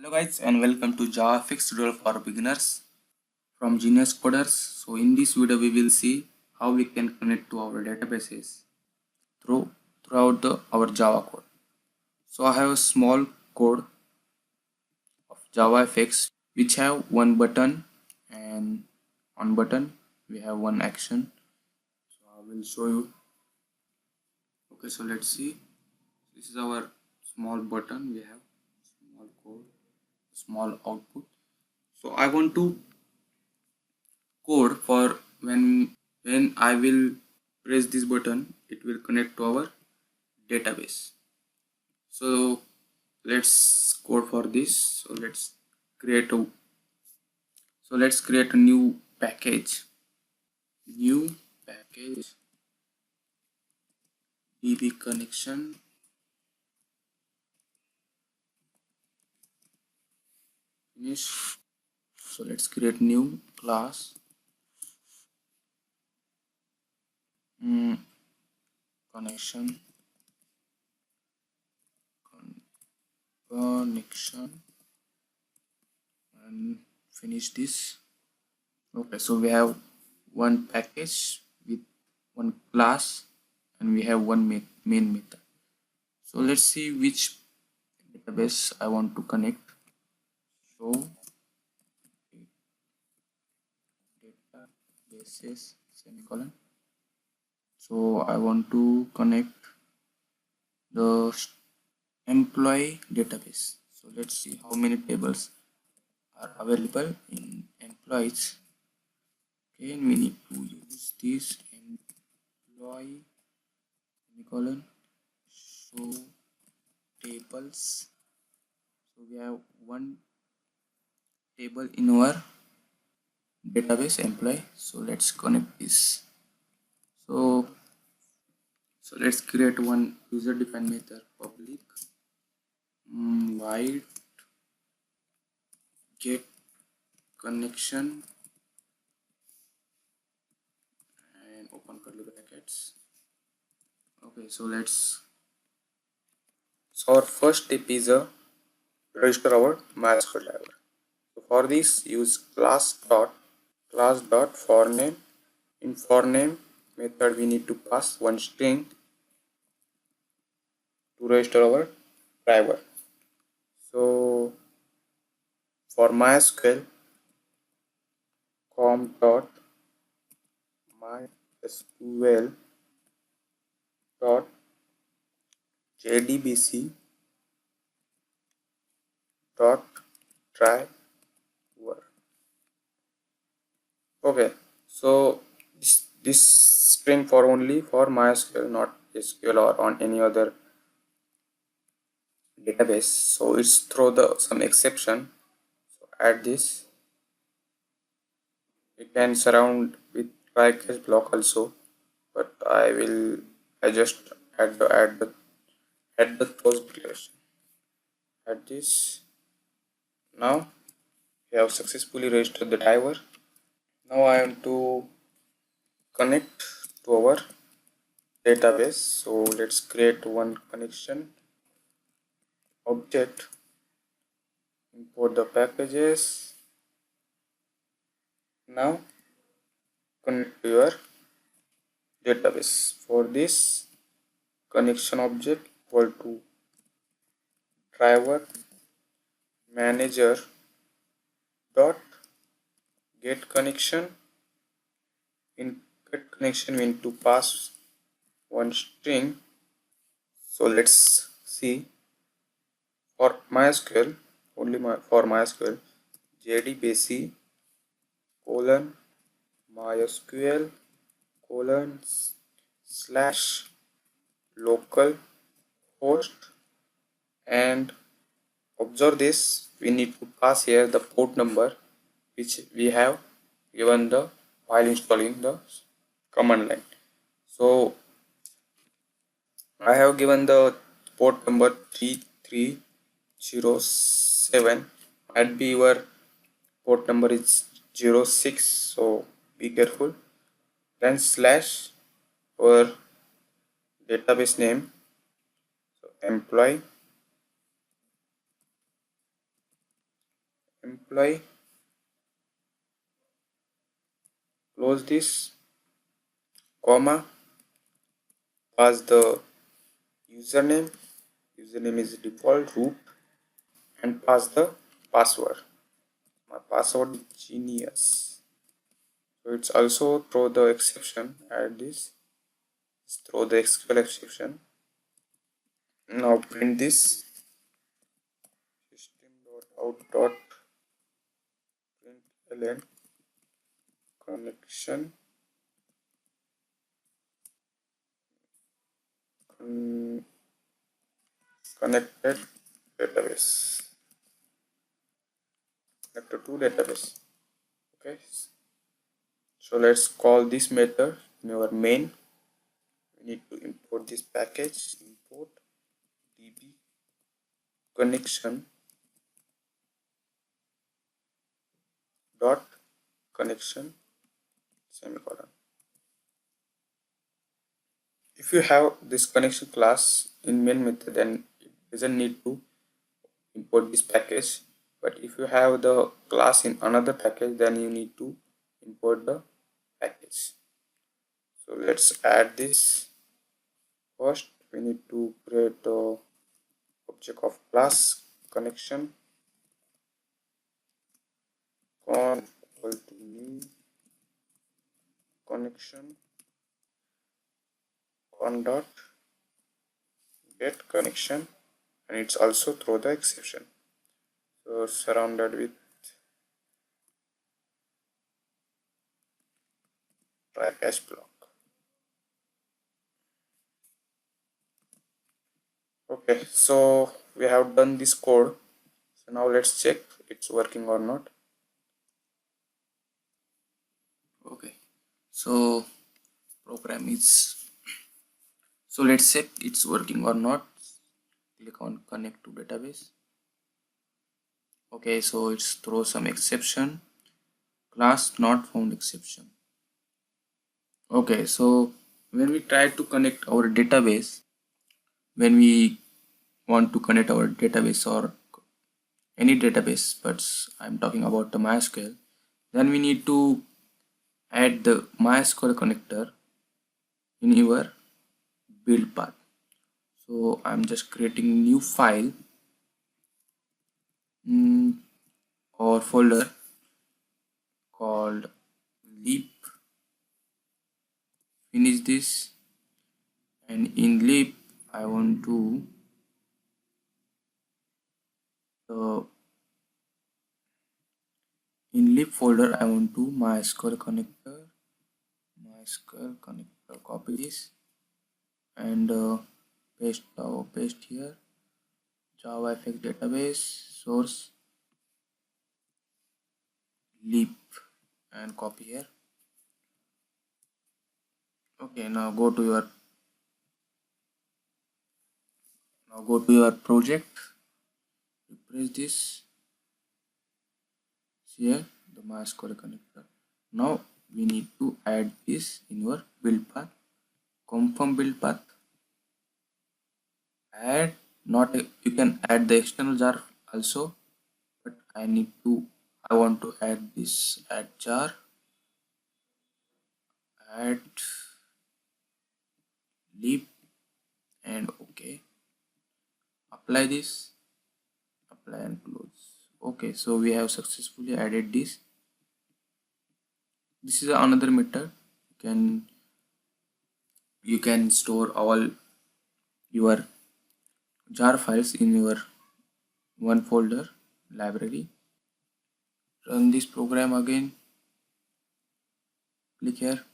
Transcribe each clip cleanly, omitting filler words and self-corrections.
Hello guys and welcome to JavaFX tutorial for beginners from Genius Coders. So in this video we will see how we can connect to our databases throughout our Java code. So I have a small code of JavaFX which have one button, and on button we have one action. So I will show you. Okay, so let's see. This is our small button. We have small code, small output. So I want to code for when I will press this button, it will connect to our database. So let's code for this. Create a let's create a new package DB connection. Finish. So let's create new class connection and finish this. Okay, so we have one package with one class and we have one main method. So let's see which database I want to connect. So databases semicolon. So I want to connect the employee database. So let's see how many tables are available in employees. Okay, and we need to use this employee semicolon show tables. So we have one table in our database employee. So let's connect this. So let's create one user defined method public void get connection and open curly brackets. Okay, so our first step is a register our MySQL driver. So for this, use class dot for name. In for name method, we need to pass one string to register our driver. So for MySQL, com dot MySQL dot JDBC dot driver. Okay, so this string for only for MySQL, not SQL or on any other database. So it's throw the some exception. So add this. You can surround with try catch block also, but I just add the close declaration. Add this. Now we have successfully registered the driver. Now I am to connect to our database. So let's create one connection object, import the packages. Now connect to your database. For this, connection object equal to driver manager dot get connection. In get connection we need to pass one string. So let's see. For MySQL, for MySQL, JDBC colon MySQL colon slash local host, and observe this, we need to pass here the port number which we have given the while installing the command line. So I have given the port number 3307. Might be your port number is 06, so be careful. Then slash our database name, so employee employee, close this, comma, pass the username. Username is default root, and pass the password. My password is genius. So it's also throw the exception. Add this. Throw the SQL exception. Now print this system.out.println connection connected database, connected to database. Okay, so let's call this method in our main. We need to import this package, import db connection dot connection semicolon. If you have this connection class in main method, then it doesn't need to import this package. But if you have the class in another package, then you need to import the package. So let's add this. First we need to create the object of class connection con equal to new connection con dot get connection, and it's also throw the exception. So surrounded with try catch block. Okay, so we have done this code. So now let's check it's working or not. Okay, so program is, so let's check it's working or not. Click on connect to database. Okay, so it's throw some exception, class not found exception. Okay, so when we try to connect our database, when we want to connect our database or any database, but I'm talking about the MySQL, then we need to add the MySQL connector in your build path. So I'm just creating new file or folder called leap. Finish this, and in leap I want to in leap folder I want to MySQL connector, copy this and paste here, JavaFX database source leap and copy here. Okay, now go to your project, press this here, the MySQL connector. Now we need to add this in your build path. Confirm build path, add, not you can add the external jar also, but I want to add this, add jar, add leap, and okay, apply this, apply and close. Okay, so we have successfully added this. This is another method. You can store all your jar files in your one folder library. Run this program again, click here,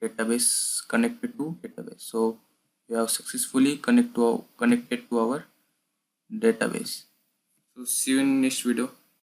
database connected to database. So we have successfully connected to our database. So see you in next video.